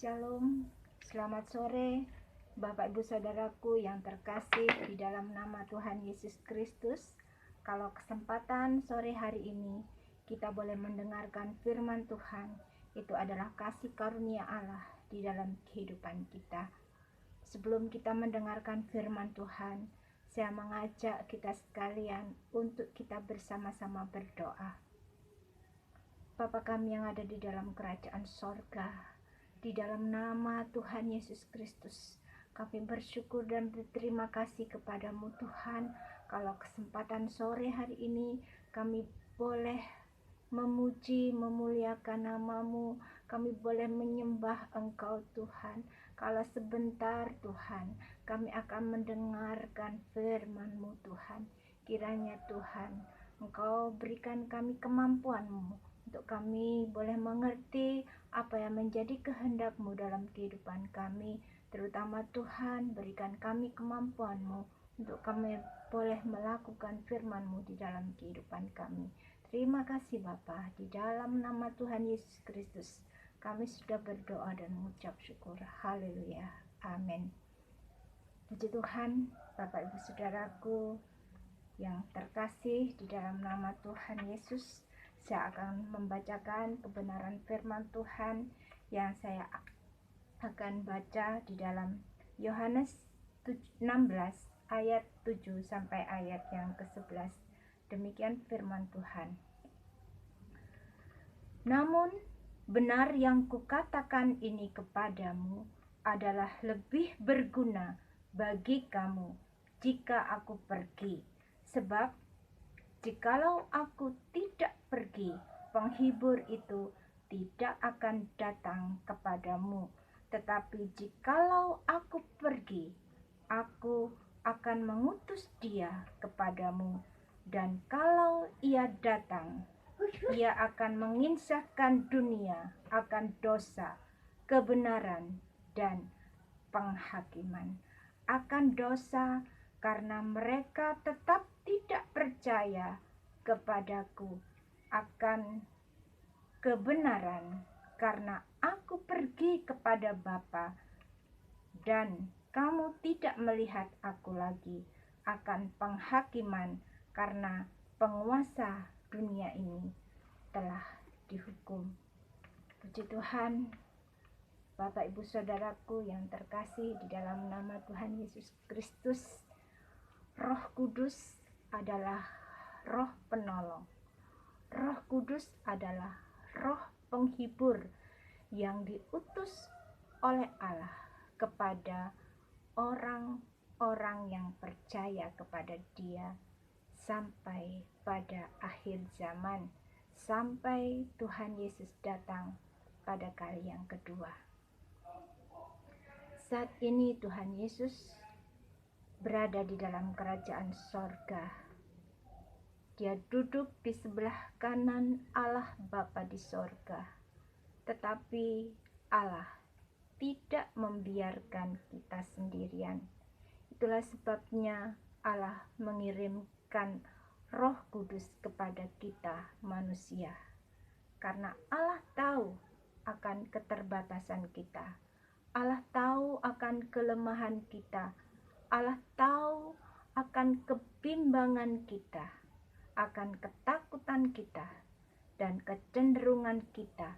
Shalom, selamat sore Bapak Ibu Saudaraku yang terkasih di dalam nama Tuhan Yesus Kristus. Kalau kesempatan sore hari ini kita boleh mendengarkan firman Tuhan, itu adalah kasih karunia Allah di dalam kehidupan kita. Sebelum kita mendengarkan firman Tuhan, saya mengajak kita sekalian untuk kita bersama-sama berdoa. Bapa kami yang ada di dalam kerajaan sorga, di dalam nama Tuhan Yesus Kristus, kami bersyukur dan berterima kasih kepadamu Tuhan. Kalau kesempatan sore hari ini kami boleh memuji, memuliakan namamu, kami boleh menyembah Engkau Tuhan. Kalau sebentar Tuhan, kami akan mendengarkan firman-Mu Tuhan. Kiranya Tuhan, Engkau berikan kami kemampuan-Mu untuk kami boleh mengerti apa yang menjadi kehendak-Mu dalam kehidupan kami. Terutama Tuhan, berikan kami kemampuan-Mu untuk kami boleh melakukan firman-Mu di dalam kehidupan kami. Terima kasih Bapa, di dalam nama Tuhan Yesus Kristus kami sudah berdoa dan mengucap syukur. Haleluya, amin. Puji Tuhan, Bapak Ibu Saudaraku yang terkasih di dalam nama Tuhan Yesus, saya akan membacakan kebenaran firman Tuhan yang saya akan baca di dalam Yohanes 16 ayat 7 sampai ayat yang ke-11. Demikian firman Tuhan. Namun benar yang kukatakan ini kepadamu adalah lebih berguna bagi kamu jika aku pergi. Sebab jikalau aku tidak pergi, penghibur itu tidak akan datang kepadamu. Tetapi jikalau aku pergi, aku akan mengutus dia kepadamu. Dan kalau ia datang, ia akan mengisahkan dunia akan dosa, kebenaran, dan penghakiman. Akan dosa karena mereka tetap tidak percaya kepadaku, akan kebenaran karena aku pergi kepada Bapa dan kamu tidak melihat aku lagi, akan penghakiman karena penguasa dunia ini telah dihukum. Puji Tuhan, Bapak Ibu Saudaraku yang terkasih di dalam nama Tuhan Yesus Kristus. Roh Kudus adalah roh penolong. Roh Kudus adalah roh penghibur yang diutus oleh Allah kepada orang-orang yang percaya kepada Dia sampai pada akhir zaman, sampai Tuhan Yesus datang pada kali yang kedua. Saat ini Tuhan Yesus berada di dalam kerajaan sorga. Dia duduk di sebelah kanan Allah Bapa di sorga. Tetapi Allah tidak membiarkan kita sendirian. Itulah sebabnya Allah mengirimkan Roh Kudus kepada kita manusia. Karena Allah tahu akan keterbatasan kita. Allah tahu akan kelemahan kita. Allah tahu akan kebimbangan kita, akan ketakutan kita, dan kecenderungan kita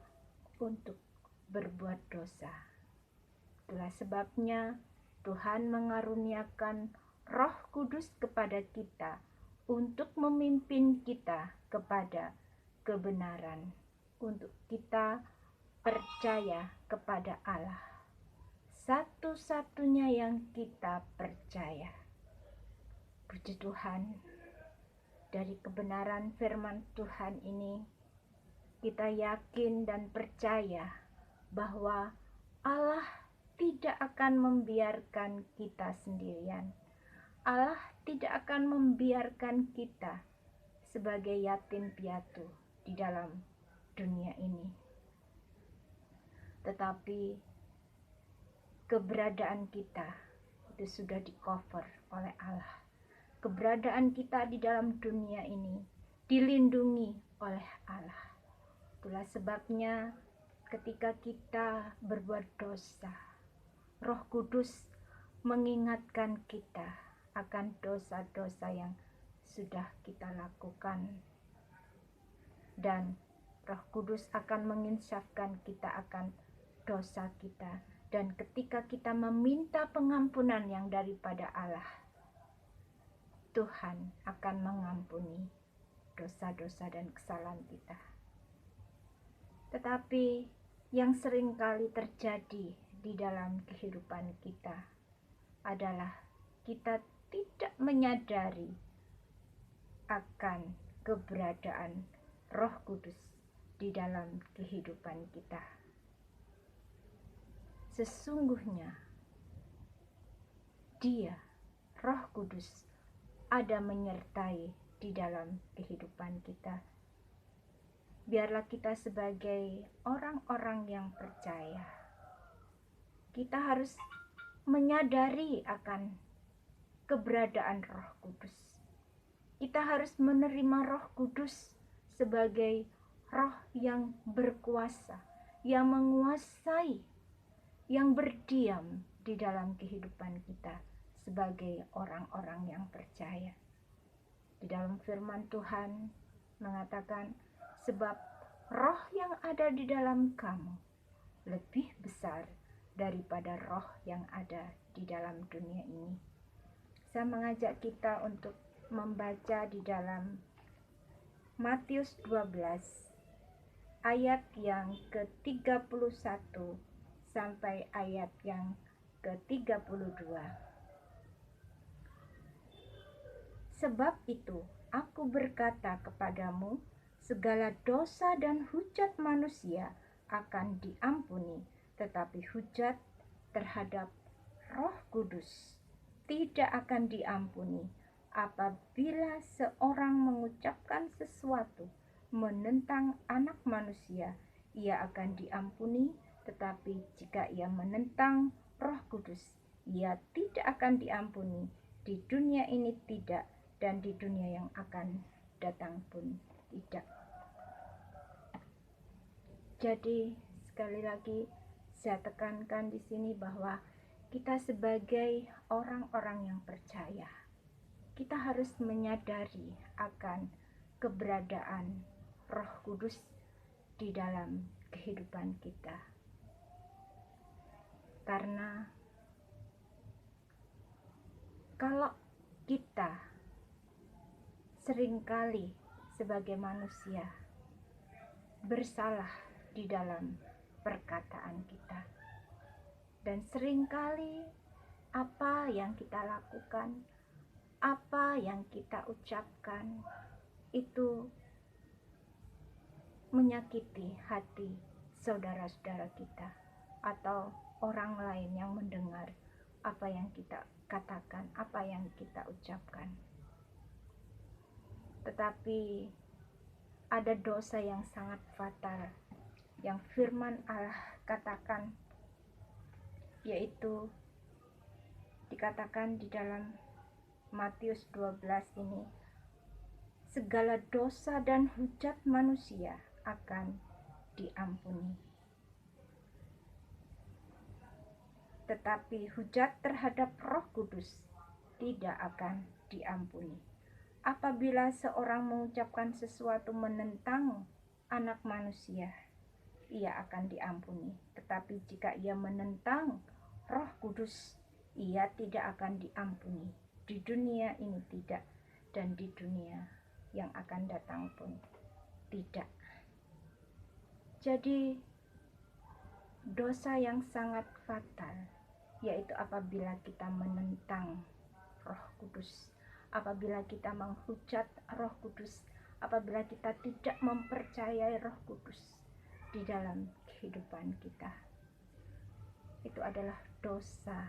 untuk berbuat dosa. Itulah sebabnya Tuhan mengaruniakan Roh Kudus kepada kita untuk memimpin kita kepada kebenaran, untuk kita percaya kepada Allah, satu-satunya yang kita percaya. Puji Tuhan, dari kebenaran firman Tuhan ini kita yakin dan percaya bahwa Allah tidak akan membiarkan kita sendirian. Allah tidak akan membiarkan kita sebagai yatim piatu di dalam dunia ini. Tetapi keberadaan kita itu sudah di-cover oleh Allah. Keberadaan kita di dalam dunia ini dilindungi oleh Allah. Itulah sebabnya ketika kita berbuat dosa, Roh Kudus mengingatkan kita akan dosa-dosa yang sudah kita lakukan, dan Roh Kudus akan menginsafkan kita akan dosa kita. Dan ketika kita meminta pengampunan yang daripada Allah, Tuhan akan mengampuni dosa-dosa dan kesalahan kita. Tetapi yang sering kali terjadi di dalam kehidupan kita adalah kita tidak menyadari akan keberadaan Roh Kudus di dalam kehidupan kita. Sesungguhnya Dia, Roh Kudus, ada menyertai di dalam kehidupan kita. Biarlah kita sebagai orang-orang yang percaya, kita harus menyadari akan keberadaan Roh Kudus. Kita harus menerima Roh Kudus sebagai Roh yang berkuasa, yang menguasai, yang berdiam di dalam kehidupan kita sebagai orang-orang yang percaya. Di dalam firman Tuhan mengatakan, sebab roh yang ada di dalam kamu lebih besar daripada roh yang ada di dalam dunia ini. Saya mengajak kita untuk membaca di dalam Matius 12 ayat yang ke-31 sampai ayat yang ke-32. Sebab itu aku berkata kepadamu, segala dosa dan hujat manusia akan diampuni, tetapi hujat terhadap Roh Kudus tidak akan diampuni apabila seorang mengucapkan sesuatu menentang Anak Manusia. Ia akan diampuni, tetapi jika ia menentang Roh Kudus, ia tidak akan diampuni, di dunia ini tidak, dan di dunia yang akan datang pun tidak. Jadi sekali lagi saya tekankan di sini bahwa kita sebagai orang-orang yang percaya, kita harus menyadari akan keberadaan Roh Kudus di dalam kehidupan kita. Karena kalau kita seringkali sebagai manusia bersalah di dalam perkataan kita, dan seringkali apa yang kita lakukan, apa yang kita ucapkan itu menyakiti hati saudara-saudara kita atau orang lain yang mendengar apa yang kita katakan, apa yang kita ucapkan. Tetapi ada dosa yang sangat fatal yang firman Allah katakan, yaitu dikatakan di dalam Matius 12 ini, segala dosa dan hujat manusia akan diampuni, tetapi hujat terhadap Roh Kudus tidak akan diampuni. Apabila seorang mengucapkan sesuatu menentang Anak Manusia, ia akan diampuni, tetapi jika ia menentang Roh Kudus, ia tidak akan diampuni, di dunia ini tidak, dan di dunia yang akan datang pun tidak. Jadi dosa yang sangat fatal yaitu apabila kita menentang Roh Kudus, apabila kita menghujat Roh Kudus, apabila kita tidak mempercayai Roh Kudus di dalam kehidupan kita. Itu adalah dosa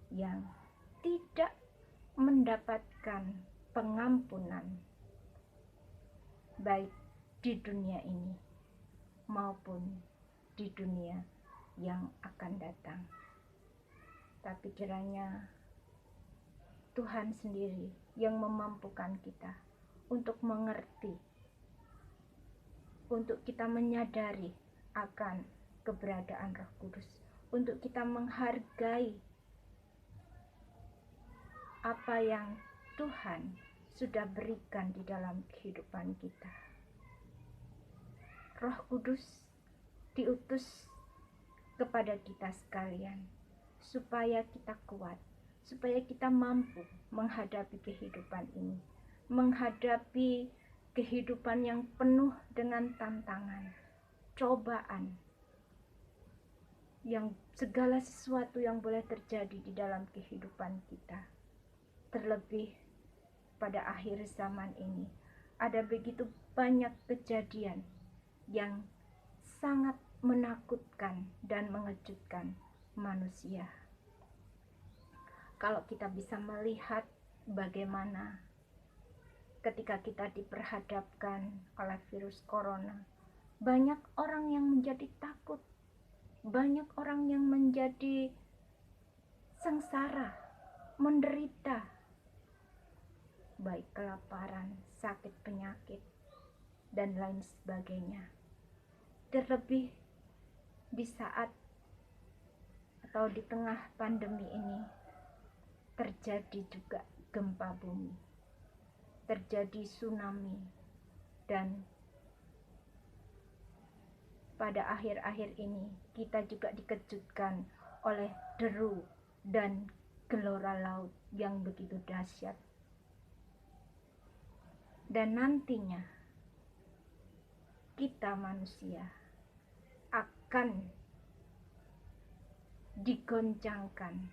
yang tidak mendapatkan pengampunan baik di dunia ini maupun di dunia yang akan datang. Tapi kiranya Tuhan sendiri yang memampukan kita untuk mengerti, untuk kita menyadari akan keberadaan Roh Kudus, untuk kita menghargai apa yang Tuhan sudah berikan di dalam kehidupan kita. Roh Kudus diutus kepada kita sekalian supaya kita kuat, supaya kita mampu menghadapi kehidupan ini, menghadapi kehidupan yang penuh dengan tantangan, cobaan, yang segala sesuatu yang boleh terjadi di dalam kehidupan kita. Terlebih pada akhir zaman ini, ada begitu banyak kejadian yang sangat menakutkan dan mengejutkan manusia. Kalau kita bisa melihat bagaimana ketika kita diperhadapkan oleh virus corona, banyak orang yang menjadi takut, banyak orang yang menjadi sengsara, menderita, baik kelaparan, sakit penyakit, dan lain sebagainya. Terlebih di saat atau di tengah pandemi ini terjadi juga gempa bumi, terjadi tsunami, dan pada akhir-akhir ini kita juga dikejutkan oleh deru dan gelora laut yang begitu dahsyat. Dan nantinya kita manusia akan digoncangkan,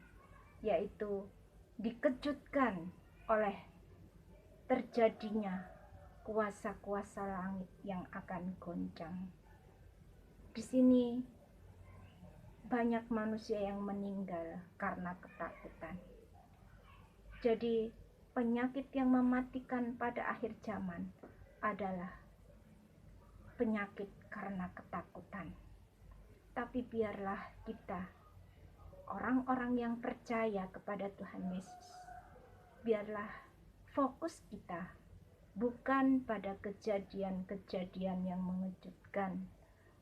yaitu dikejutkan oleh terjadinya kuasa-kuasa langit yang akan goncang. Di sini banyak manusia yang meninggal karena ketakutan. Jadi penyakit yang mematikan pada akhir zaman adalah penyakit karena ketakutan. Tapi biarlah kita, orang-orang yang percaya kepada Tuhan Yesus, biarlah fokus kita bukan pada kejadian-kejadian yang mengejutkan,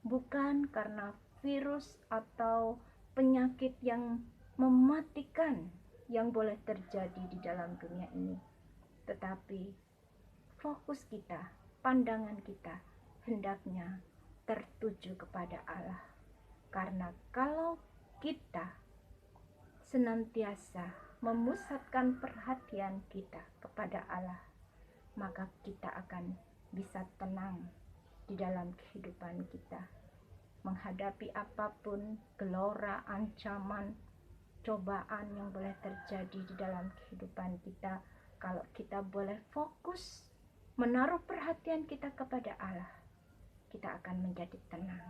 bukan karena virus atau penyakit yang mematikan yang boleh terjadi di dalam dunia ini, tetapi fokus kita, pandangan kita hendaknya tertuju kepada Allah. Karena kalau kita senantiasa memusatkan perhatian kita kepada Allah, maka kita akan bisa tenang di dalam kehidupan kita, menghadapi apapun gelora, ancaman, cobaan yang boleh terjadi di dalam kehidupan kita. Kalau kita boleh fokus menaruh perhatian kita kepada Allah, kita akan menjadi tenang.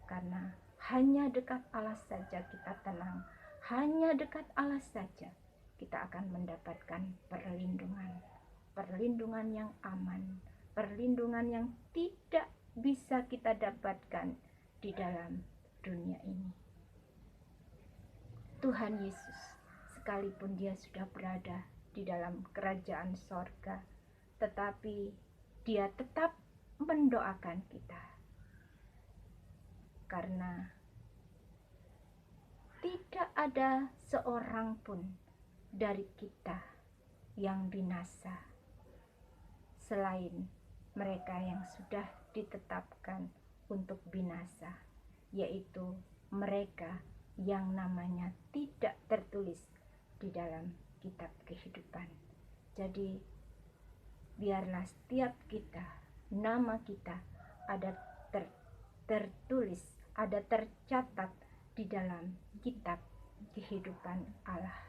Karena hanya dekat Allah saja kita tenang, hanya dekat Allah saja kita akan mendapatkan perlindungan yang aman, perlindungan yang tidak bisa kita dapatkan di dalam dunia ini. Tuhan Yesus, sekalipun dia sudah berada di dalam kerajaan sorga, tetapi dia tetap mendoakan kita. Karena tidak ada seorang pun dari kita yang binasa selain mereka yang sudah ditetapkan untuk binasa, yaitu mereka yang namanya tidak tertulis di dalam kitab kehidupan. Jadi biarlah setiap kita, nama kita ada tertulis, ada tercatat di dalam kitab kehidupan Allah.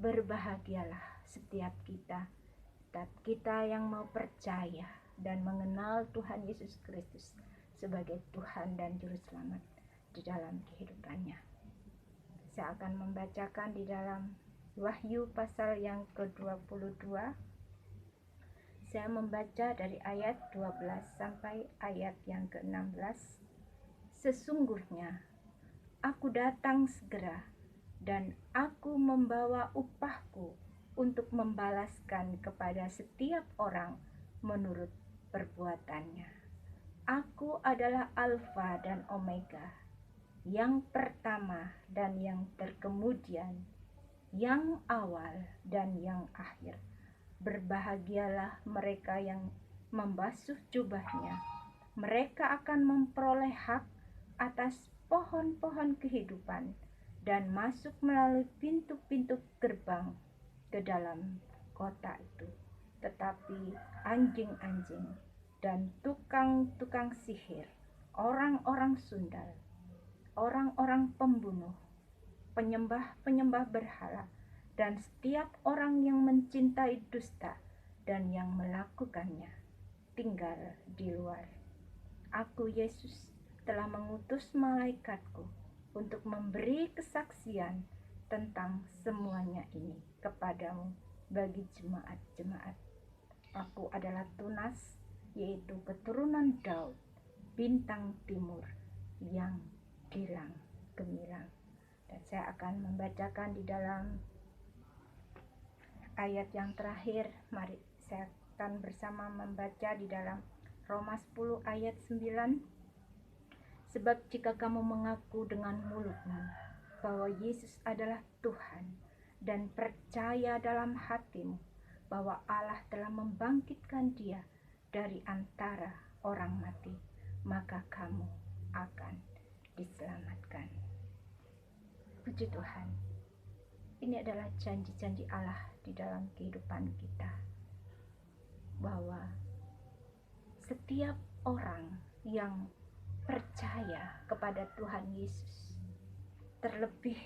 Berbahagialah setiap kita yang mau percaya dan mengenal Tuhan Yesus Kristus sebagai Tuhan dan Juru Selamat di dalam kehidupannya. Saya akan membacakan di dalam Wahyu pasal yang ke-22. Saya membaca dari ayat 12 sampai ayat yang ke-16. Sesungguhnya aku datang segera, dan aku membawa upahku untuk membalaskan kepada setiap orang menurut perbuatannya. Aku adalah Alfa dan Omega, yang pertama dan yang terkemudian, yang awal dan yang akhir. Berbahagialah mereka yang membasuh jubahnya. Mereka akan memperoleh hak atas pohon-pohon kehidupan dan masuk melalui pintu-pintu gerbang ke dalam kota itu. Tetapi anjing-anjing dan tukang-tukang sihir, orang-orang sundal, orang-orang pembunuh, penyembah-penyembah berhala, dan setiap orang yang mencintai dusta dan yang melakukannya tinggal di luar. Aku, Yesus, telah mengutus malaikatku untuk memberi kesaksian tentang semuanya ini kepadamu bagi jemaat-jemaat. Aku adalah Tunas, yaitu keturunan Daud, bintang timur yang gilang gemilang. Dan saya akan membacakan di dalam ayat yang terakhir. Mari saya akan bersama membaca di dalam Roma 10 ayat 9. Sebab jika kamu mengaku dengan mulutmu bahwa Yesus adalah Tuhan dan percaya dalam hatimu bahwa Allah telah membangkitkan dia dari antara orang mati, maka kamu akan diselamatkan. Puji Tuhan. Ini adalah janji-janji Allah di dalam kehidupan kita, bahwa setiap orang yang percaya kepada Tuhan Yesus, terlebih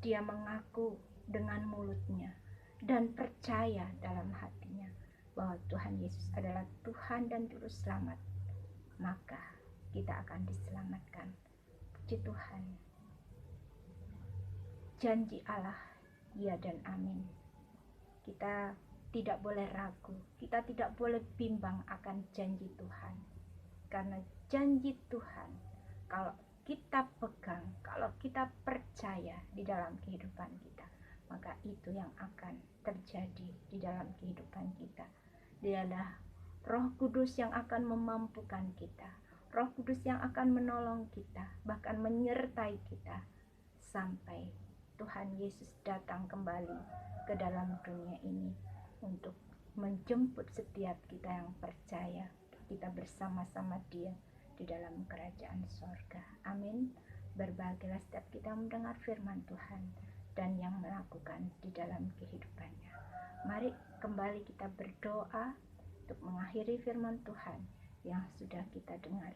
dia mengaku dengan mulutnya dan percaya dalam hatinya bahwa Tuhan Yesus adalah Tuhan dan Juru Selamat, maka kita akan diselamatkan. Puji Tuhan. Janji Allah, ya dan amin. Kita tidak boleh ragu, kita tidak boleh bimbang akan janji Tuhan. Karena janji Tuhan, kalau kita pegang, kalau kita percaya di dalam kehidupan kita, maka itu yang akan terjadi di dalam kehidupan kita. Dialah Roh Kudus yang akan memampukan kita, Roh Kudus yang akan menolong kita, bahkan menyertai kita sampai Tuhan Yesus datang kembali ke dalam dunia ini untuk menjemput setiap kita yang percaya, kita bersama-sama Dia di dalam kerajaan sorga. Amin. Berbahagialah setiap kita mendengar firman Tuhan dan yang melakukan di dalam kehidupannya. Mari kembali kita berdoa untuk mengakhiri firman Tuhan yang sudah kita dengar.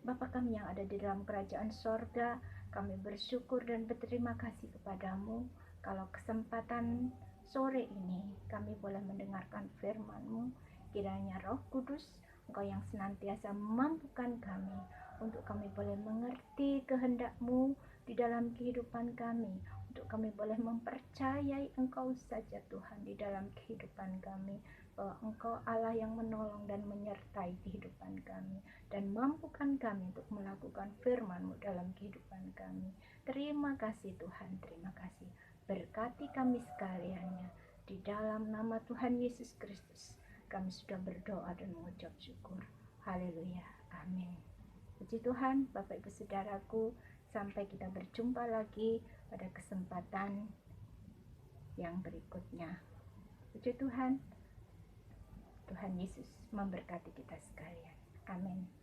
Bapa kami yang ada di dalam kerajaan sorga, kami bersyukur dan berterima kasih kepadamu kalau kesempatan sore ini kami boleh mendengarkan firman-Mu. Kiranya Roh Kudus, Engkau yang senantiasa memampukan kami untuk kami boleh mengerti kehendak-Mu di dalam kehidupan kami, untuk kami boleh mempercayai Engkau saja Tuhan di dalam kehidupan kami, bahwa Engkau Allah yang menolong dan menyertai kehidupan kami, dan mampukan kami untuk melakukan firman-Mu dalam kehidupan kami. Terima kasih Tuhan, terima kasih. Berkati kami sekaliannya, di dalam nama Tuhan Yesus Kristus kami sudah berdoa dan mengucap syukur. Haleluya, amin. Puji Tuhan, Bapak Ibu Saudaraku, sampai kita berjumpa lagi pada kesempatan yang berikutnya. Puji Tuhan, Tuhan Yesus memberkati kita sekalian. Amin.